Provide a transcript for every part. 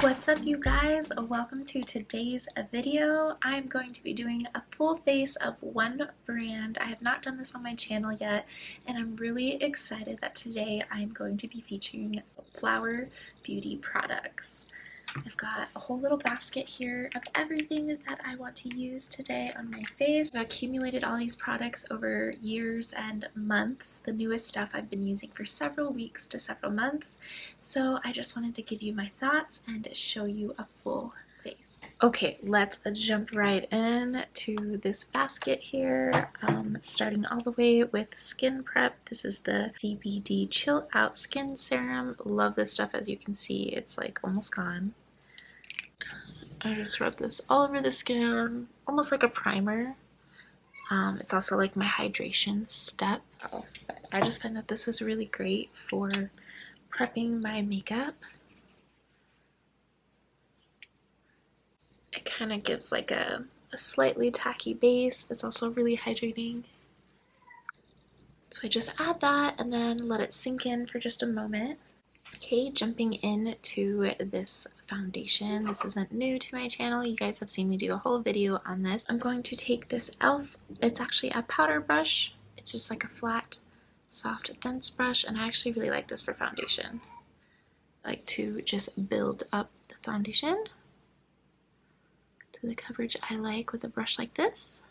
What's up, you guys? Welcome to today's video. I'm going to be doing a full face of one brand. I have not done this on my channel yet, and I'm really excited that today I'm going to be featuring Flower Beauty products. I've got a whole little basket here of everything that I want to use today on my face. I've accumulated all these products over years and months. The newest stuff I've been using for several weeks to several months. So I just wanted to give you my thoughts and show you a full face. Okay, let's jump right in to this basket here. Starting all the way with skin prep. This is the CBD Chill Out Skin Serum. Love this stuff. As you can see, it's like almost gone. I just rub this all over the skin, almost like a primer. It's also like my hydration step. But I just find that this is really great for prepping my makeup. It kind of gives like a slightly tacky base. It's also really hydrating. So I just add that and then let it sink in for just a moment. Okay, jumping into this foundation. This isn't new to my channel. You guys have seen me do a whole video on this. I'm going to take this e.l.f. It's actually a powder brush. It's just like a flat, soft, dense brush, and I actually really like this for foundation. I like to just build up the foundation to the coverage I like with a brush like this.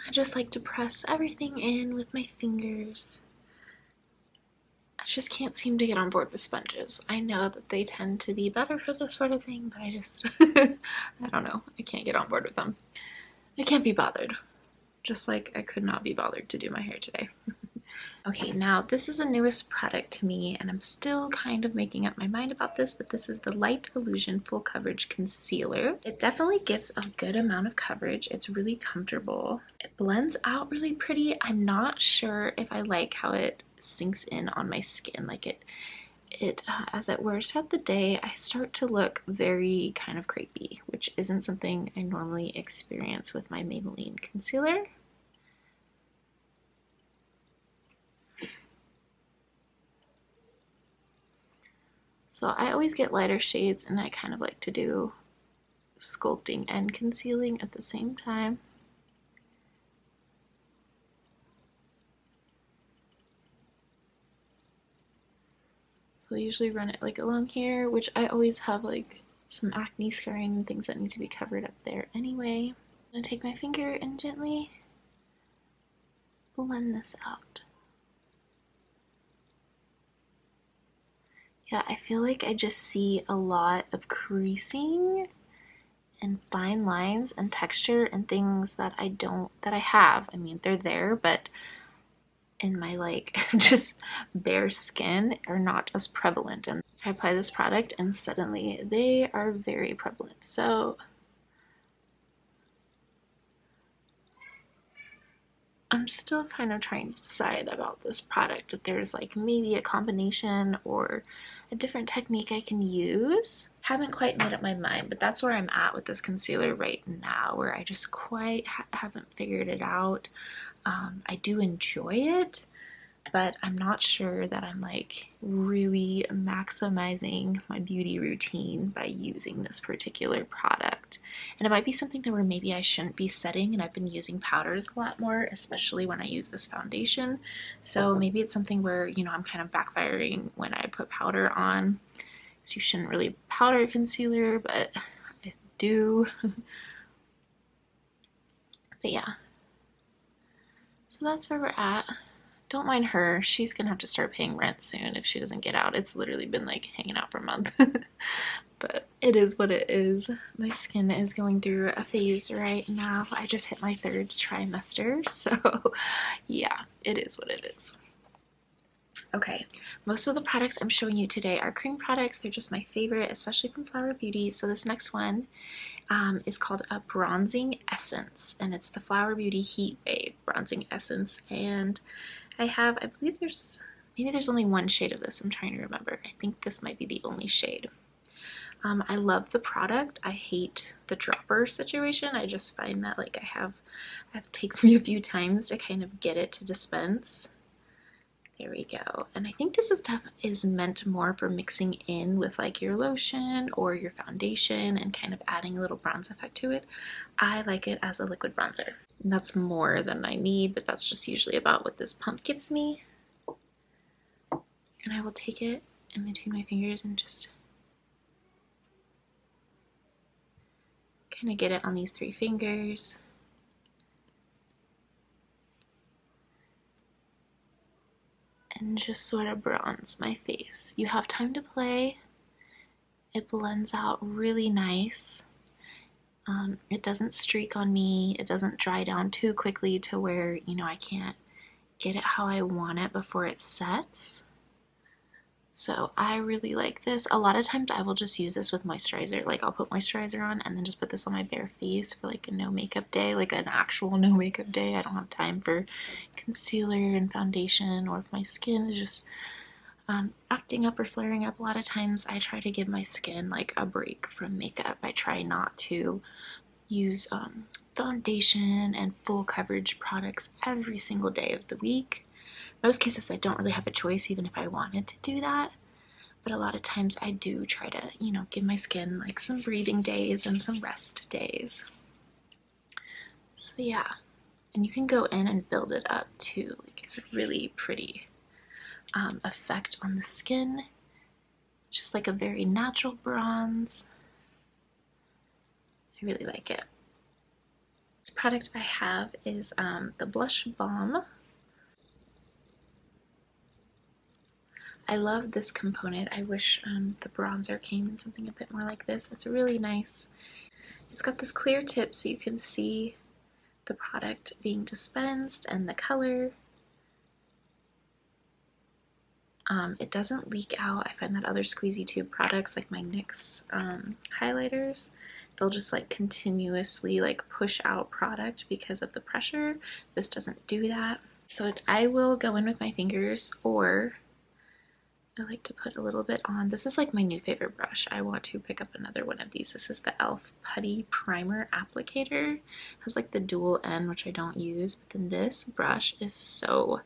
I just like to press everything in with my fingers. I just can't seem to get on board with sponges. I know that they tend to be better for this sort of thing, but I just, I don't know. I can't get on board with them. I can't be bothered. Just like I could not be bothered to do my hair today. Okay, now this is the newest product to me, and I'm still kind of making up my mind about this, but this is the Light Illusion Full Coverage Concealer. It definitely gives a good amount of coverage. It's really comfortable. It blends out really pretty. I'm not sure if I like how it sinks in on my skin. Like it as it wears throughout the day, I start to look very kind of crepey, which isn't something I normally experience with my Maybelline concealer. So I always get lighter shades, and I kind of like to do sculpting and concealing at the same time. So I usually run it like along here, which I always have like some acne scarring and things that need to be covered up there anyway. I'm gonna take my finger and gently blend this out. Yeah, I feel like I just see a lot of creasing and fine lines and texture and things that I have. I mean, they're there, but in my like just bare skin are not as prevalent. And I apply this product and suddenly they are very prevalent. So I'm still kind of trying to decide about this product, if there's like maybe a combination or a different technique I can use. Haven't quite made up my mind, but that's where I'm at with this concealer right now, where I just quite haven't figured it out. I do enjoy it, but I'm not sure that I'm like really maximizing my beauty routine by using this particular product. And it might be something that where maybe I shouldn't be setting, and I've been using powders a lot more, especially when I use this foundation. So maybe it's something where, you know, I'm kind of backfiring when I put powder on. So you shouldn't really powder concealer, but I do. But yeah. So that's where we're at. Don't mind her. She's gonna have to start paying rent soon if she doesn't get out. It's literally been like hanging out for a month. But it is what it is. My skin is going through a phase right now. I just hit my 3rd trimester, so yeah, it is what it is. Okay, most of the products I'm showing you today are cream products. They're just my favorite, especially from Flower Beauty. So this next one is called a Bronzing Essence, and it's the Flower Beauty Heatwave Bronzing Essence. And I believe maybe there's only one shade of this. I'm trying to remember. I think this might be the only shade. I love the product. I hate the dropper situation. I just find that like it takes me a few times to kind of get it to dispense. There we go. And I think this stuff is meant more for mixing in with like your lotion or your foundation and kind of adding a little bronze effect to it. I like it as a liquid bronzer. And that's more than I need, but that's just usually about what this pump gives me. And I will take it in between my fingers and just kind of get it on these 3 fingers. And just sort of bronze my face. You have time to play. It blends out really nice. It doesn't streak on me. It doesn't dry down too quickly to where, you know, I can't get it how I want it before it sets. So I really like this. A lot of times I will just use this with moisturizer. Like I'll put moisturizer on and then just put this on my bare face for like a no makeup day, like an actual no makeup day. I don't have time for concealer and foundation, or if my skin is just acting up or flaring up. A lot of times I try to give my skin like a break from makeup. I try not to use foundation and full coverage products every single day of the week. Most cases I don't really have a choice even if I wanted to do that, but a lot of times I do try to, you know, give my skin like some breathing days and some rest days. So yeah, and you can go in and build it up too. Like it's a really pretty effect on the skin. Just like a very natural bronze. I really like it. This product I have is the Blush Balm. I love this component. I wish the bronzer came in something a bit more like this. It's really nice. It's got this clear tip so you can see the product being dispensed and the color. It doesn't leak out. I find that other squeezy tube products like my NYX highlighters, they'll just like continuously like push out product because of the pressure. This doesn't do that. So I will go in with my fingers, or I like to put a little bit on. This is like my new favorite brush. I want to pick up another one of these. This is the e.l.f. Putty Primer Applicator. It has like the dual end, which I don't use, but then this brush is so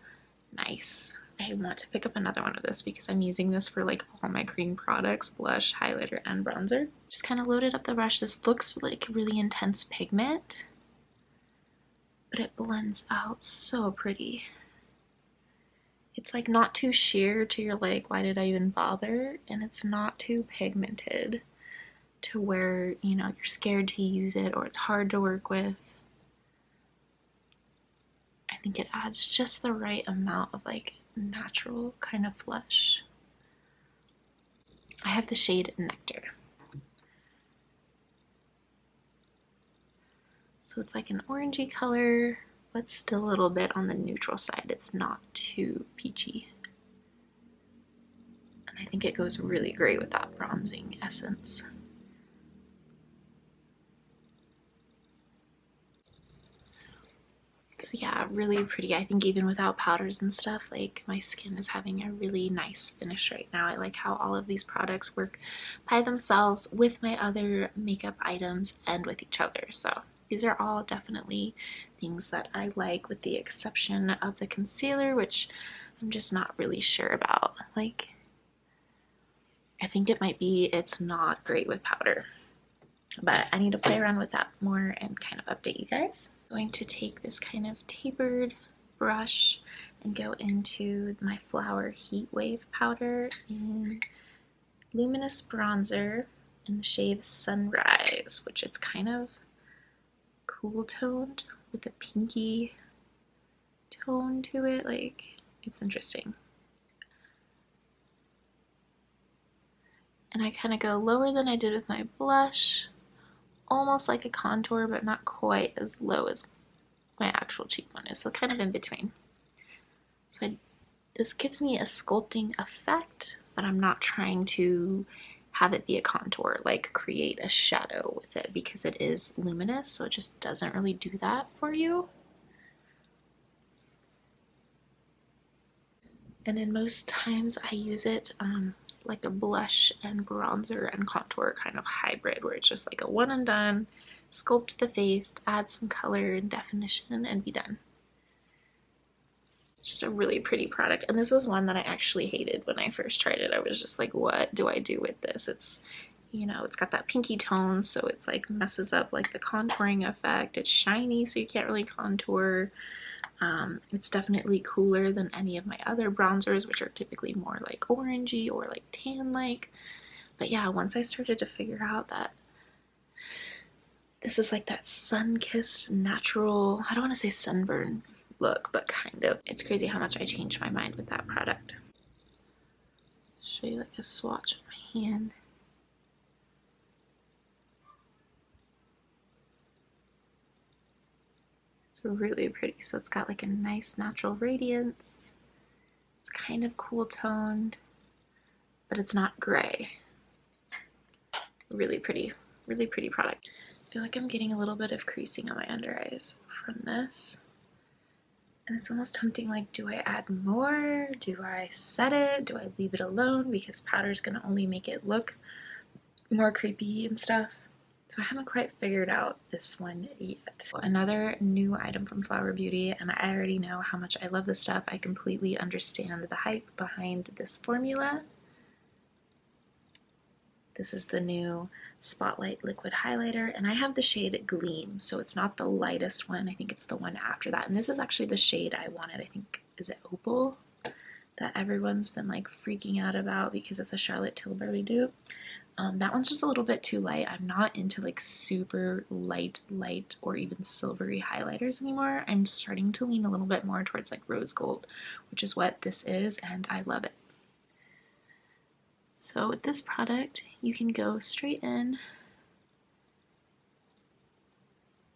nice. I want to pick up another one of this because I'm using this for like all my cream products, blush, highlighter, and bronzer. Just kind of loaded up the brush. This looks like really intense pigment, but it blends out so pretty. It's like not too sheer to you're like, why did I even bother? And it's not too pigmented to where, you know, you're scared to use it or it's hard to work with. I think it adds just the right amount of like natural kind of flush. I have the shade Nectar. So it's like an orangey color, but still a little bit on the neutral side. It's not too peachy. And I think it goes really great with that bronzing essence. So yeah, really pretty. I think even without powders and stuff, like my skin is having a really nice finish right now. I like how all of these products work by themselves with my other makeup items and with each other. So these are all definitely things that I like, with the exception of the concealer, which I'm just not really sure about. Like, I think it might be it's not great with powder, but I need to play around with that more and kind of update you guys. I'm going to take this kind of tapered brush and go into my Flower Heatwave powder in Luminous bronzer in the shade Sunrise, which it's kind of cool toned with a pinky tone to it. Like, it's interesting. And I kind of go lower than I did with my blush, almost like a contour, but not quite as low as my actual cheekbone is, so kind of in between. So this gives me a sculpting effect, but I'm not trying to have it be a contour, like create a shadow with it, because it is luminous, so it just doesn't really do that for you. And in most times I use it like a blush and bronzer and contour kind of hybrid where it's just like a one and done, sculpt the face, add some color and definition, and be done. It's just a really pretty product, and this was one that I actually hated when I first tried it. I was just like, what do I do with this? It's, you know, it's got that pinky tone, so it's like messes up like the contouring effect. It's shiny, so you can't really contour. It's definitely cooler than any of my other bronzers, which are typically more like orangey or like tan-like. But yeah, once I started to figure out that this is like that sun-kissed natural, I don't want to say sunburn look, but kind of. It's crazy how much I changed my mind with that product. Show you like a swatch of my hand. It's really pretty. So it's got like a nice natural radiance. It's kind of cool toned, but it's not gray. Really pretty product. I feel like I'm getting a little bit of creasing on my under eyes from this. And it's almost tempting, like, do I add more? Do I set it? Do I leave it alone? Because powder's gonna only make it look more creepy and stuff. So I haven't quite figured out this one yet. Another new item from Flower Beauty, and I already know how much I love this stuff. I completely understand the hype behind this formula. This is the new Spotlight Liquid Highlighter, and I have the shade Gleam, so it's not the lightest one. I think it's the one after that, and this is actually the shade I wanted. I think, is it Opal? That everyone's been like freaking out about because it's a Charlotte Tilbury dupe. That one's just a little bit too light. I'm not into like super light or even silvery highlighters anymore. I'm starting to lean a little bit more towards like rose gold, which is what this is, and I love it. So with this product, you can go straight in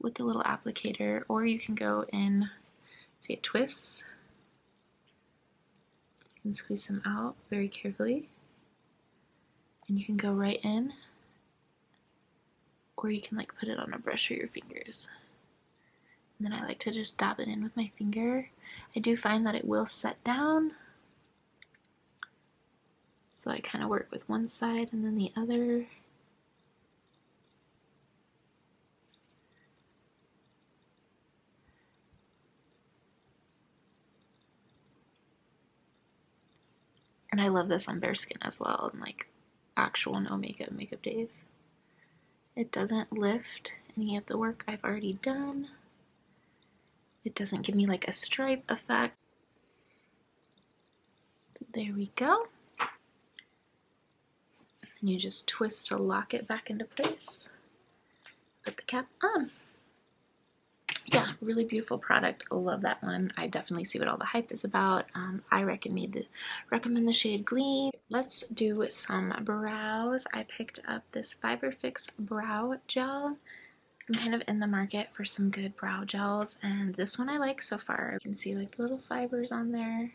with the little applicator, or you can go in, see it twists. You can squeeze them out very carefully, and you can go right in, or you can like put it on a brush or your fingers. And then I like to just dab it in with my finger. I do find that it will set down, so I kind of work with one side and then the other. And I love this on bare skin as well, and like actual no makeup days. It doesn't lift any of the work I've already done. It doesn't give me like a stripe effect. There we go. And you just twist to lock it back into place. Put the cap on. Yeah, really beautiful product. Love that one. I definitely see what all the hype is about. I recommend the shade Gleam. Let's do some brows. I picked up this Fiber Fix brow gel. I'm kind of in the market for some good brow gels, and this one I like so far. You can see like little fibers on there.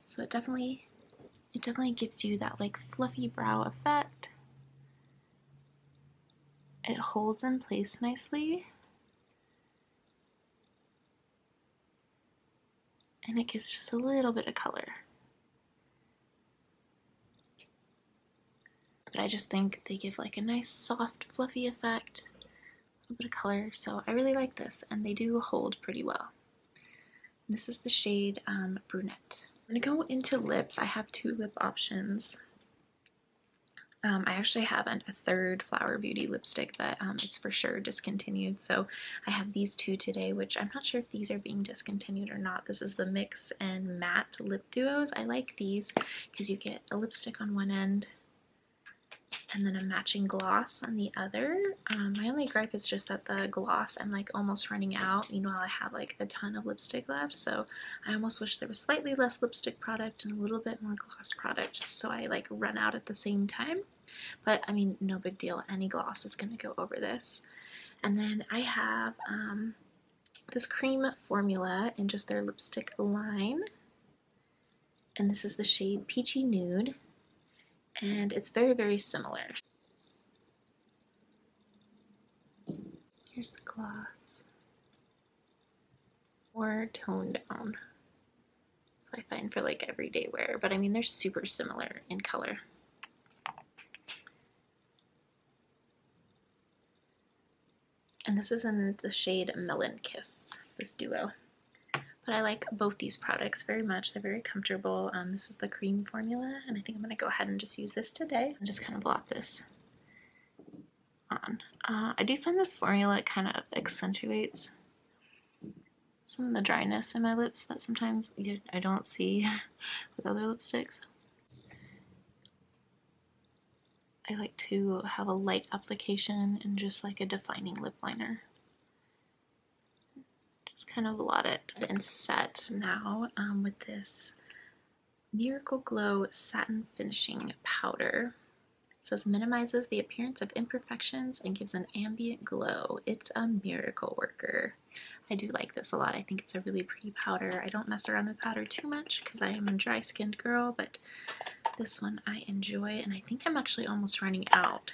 So it definitely gives you that like fluffy brow effect. It holds in place nicely. And it gives just a little bit of color. But I just think they give like a nice soft fluffy effect, a little bit of color, so I really like this, and they do hold pretty well. And this is the shade Brunette. I'm gonna go into lips. I have two lip options. I actually have a third Flower Beauty lipstick, but it's for sure discontinued. So I have these two today, which I'm not sure if these are being discontinued or not. This is the Mix and Matte Lip Duos. I like these because you get a lipstick on one end and then a matching gloss on the other. My only gripe is just that the gloss, I'm like almost running out. Meanwhile, I have like a ton of lipstick left, so I almost wish there was slightly less lipstick product and a little bit more gloss product, just so I like run out at the same time. But I mean, no big deal. Any gloss is gonna go over this. And then I have this cream formula in just their lipstick line, and this is the shade Peachy Nude. And it's very, very similar. Here's the gloss. More toned down. So So I find for like everyday wear, but I mean they're super similar in color. And this is in the shade Melon Kiss, this duo. But I like both these products very much. They're very comfortable. This is the cream formula, and I think I'm going to go ahead and just use this today and just kind of blot this on. I do find this formula kind of accentuates some of the dryness in my lips that sometimes I don't see with other lipsticks. I like to have a light application and just like a defining lip liner. Just kind of blot it and set now with this Miracle Glow Satin Finishing Powder. It says minimizes the appearance of imperfections and gives an ambient glow. It's a miracle worker. I do like this a lot. I think it's a really pretty powder. I don't mess around with powder too much because I am a dry skinned girl, but this one I enjoy, and I think I'm actually almost running out.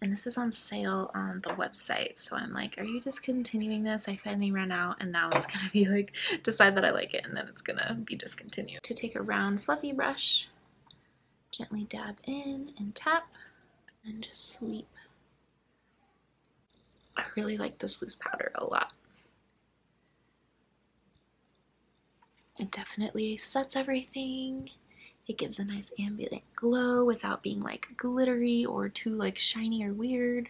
And this is on sale on the website, so I'm like, are you discontinuing this? I finally ran out, and now it's gonna be like, decide that I like it, and then it's gonna be discontinued. To take a round fluffy brush, gently dab in and tap, and just sweep. I really like this loose powder a lot. It definitely sets everything. It gives a nice ambient glow without being like glittery or too like shiny or weird.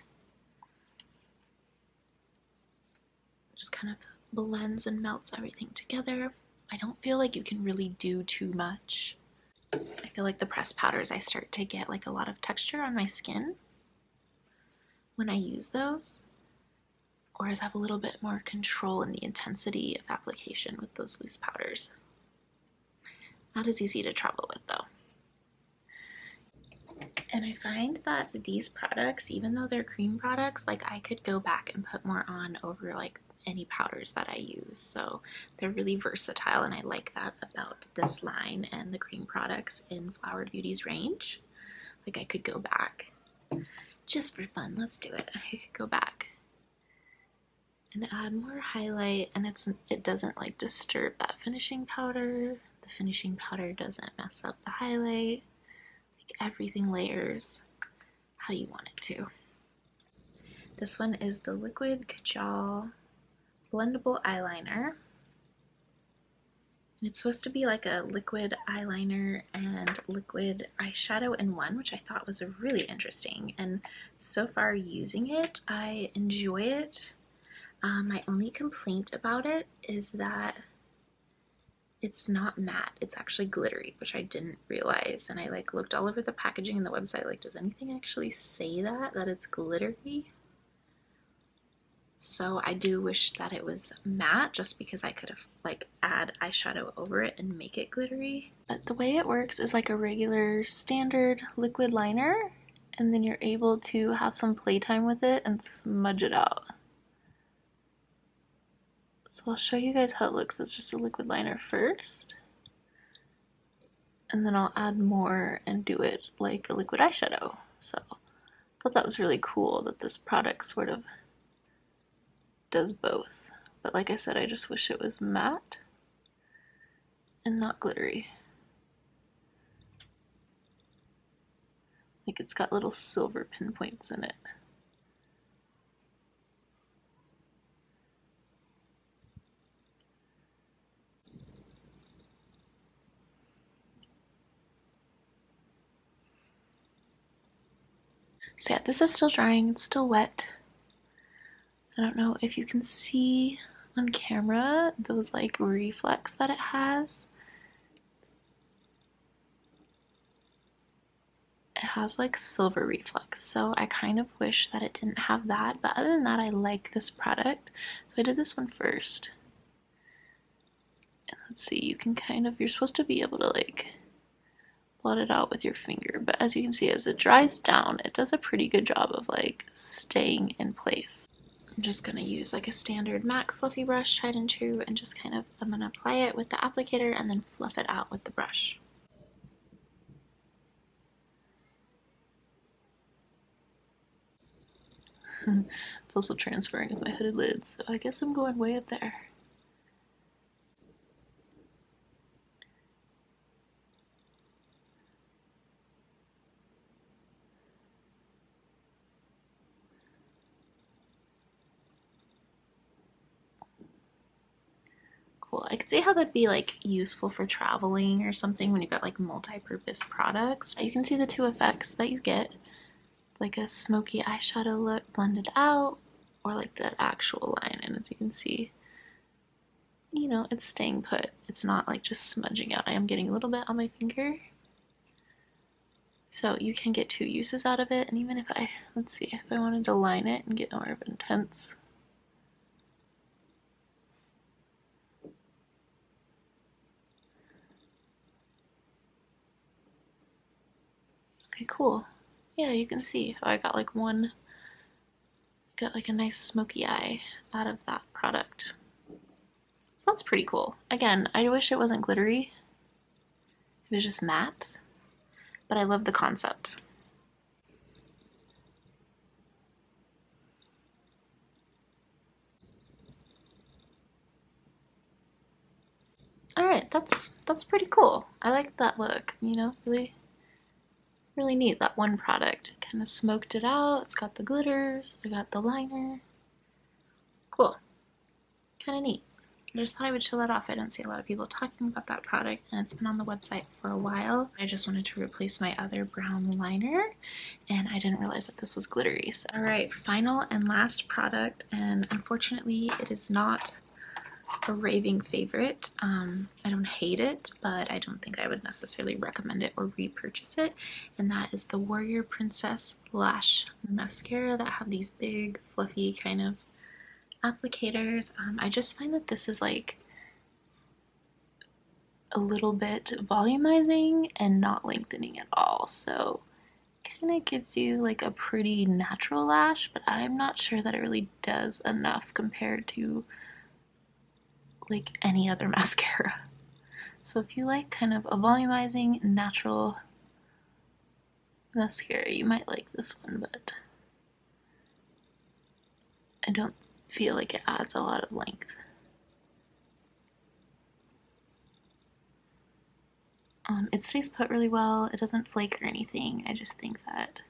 Just kind of blends and melts everything together. I don't feel like you can really do too much. I feel like the pressed powders, I start to get like a lot of texture on my skin when I use those. Whereas I have a little bit more control in the intensity of application with those loose powders. Not as easy to travel with though. And I find that these products, even though they're cream products, like I could go back and put more on over like any powders that I use. So they're really versatile, and I like that about this line and the cream products in Flower Beauty's range. Like I could go back just for fun. Let's do it. I could go back and add more highlight, and it doesn't like disturb that finishing powder. The finishing powder doesn't mess up the highlight. Like everything layers how you want it to. This one is the Liquid Kajal Blendable Eyeliner. And it's supposed to be like a liquid eyeliner and liquid eyeshadow in one, which I thought was really interesting. And so far using it, I enjoy it. My only complaint about it is that it's not matte, it's actually glittery, which I didn't realize. And I like looked all over the packaging and the website, like, does anything actually say that it's glittery? So I do wish that it was matte, just because I could have like add eyeshadow over it and make it glittery. But the way it works is like a regular standard liquid liner, and then you're able to have some playtime with it and smudge it out. So I'll show you guys how it looks as just a liquid liner first, and then I'll add more and do it like a liquid eyeshadow. So I thought that was really cool that this product sort of does both. But like I said, I just wish it was matte and not glittery. Like it's got little silver pinpoints in it. So yeah, this is still drying, it's still wet. I don't know if you can see on camera those like reflex that it has. It has like silver reflex, so I kind of wish that it didn't have that, but other than that, I like this product. So I did this one first. And let's see, you can kind of, you're supposed to be able to like blot it out with your finger, but as you can see, as it dries down, it does a pretty good job of like staying in place. I'm just gonna use like a standard MAC fluffy brush, tried and true, and just kind of, I'm gonna apply it with the applicator and then fluff it out with the brush. It's also transferring with my hooded lids, so I guess I'm going way up there. cool. I could see how that'd be like useful for traveling or something when you've got like multi-purpose products. You can see the two effects that you get, like a smoky eyeshadow look blended out, or like the actual line. And as you can see, you know, it's staying put. It's not like just smudging out. I am getting a little bit on my finger. So you can get two uses out of it. And even if I, let's see, if I wanted to line it and get more of an intense. Okay, cool. Yeah, you can see how I got like a nice smoky eye out of that product. So that's pretty cool. Again, I wish it wasn't glittery. It was just matte, but I love the concept. Alright, that's pretty cool. I like that look, you know, really neat. That one product kind of smoked it out. It's got the glitters, I got the liner. Cool. Kind of neat. I just thought I would show that off. I don't see a lot of people talking about that product, and it's been on the website for a while. I just wanted to replace my other brown liner, and I didn't realize that this was glittery. So, alright, final and last product, and unfortunately it is not a raving favorite. I don't hate it, but I don't think I would necessarily recommend it or repurchase it, and that is the Warrior Princess Lash Mascara that have these big fluffy kind of applicators. I just find that this is like a little bit volumizing and not lengthening at all, so kind of gives you like a pretty natural lash, but I'm not sure that it really does enough compared to like any other mascara. So if you like kind of a volumizing natural mascara, you might like this one, but I don't feel like it adds a lot of length. It stays put really well. It doesn't flake or anything. I just think that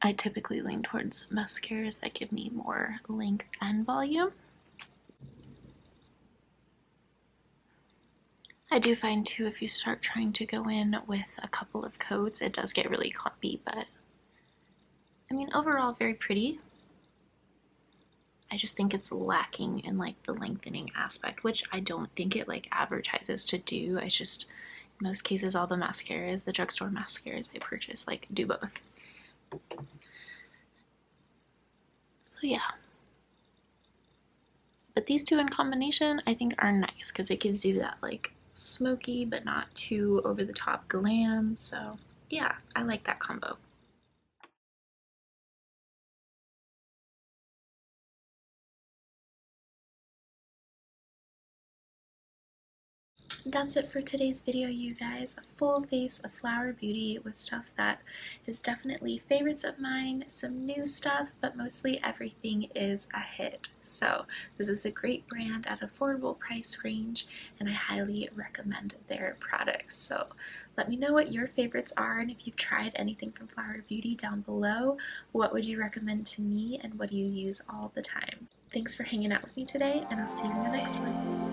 I typically lean towards mascaras that give me more length and volume. I do find too, if you start trying to go in with a couple of coats, it does get really clumpy, but I mean, overall very pretty. I just think it's lacking in like the lengthening aspect, which I don't think it like advertises to do. I just, in most cases, all the mascaras, the drugstore mascaras I purchase, like do both. So yeah. But these two in combination I think are nice because it gives you that like smoky but not too over the top glam. So yeah, I like that combo. That's it for today's video, you guys. A full face of Flower Beauty with stuff that is definitely favorites of mine, some new stuff, but mostly everything is a hit. So this is a great brand at affordable price range, and I highly recommend their products. So let me know what your favorites are, and if you've tried anything from Flower Beauty down below. What would you recommend to me, and what do you use all the time? Thanks for hanging out with me today, and I'll see you in the next one.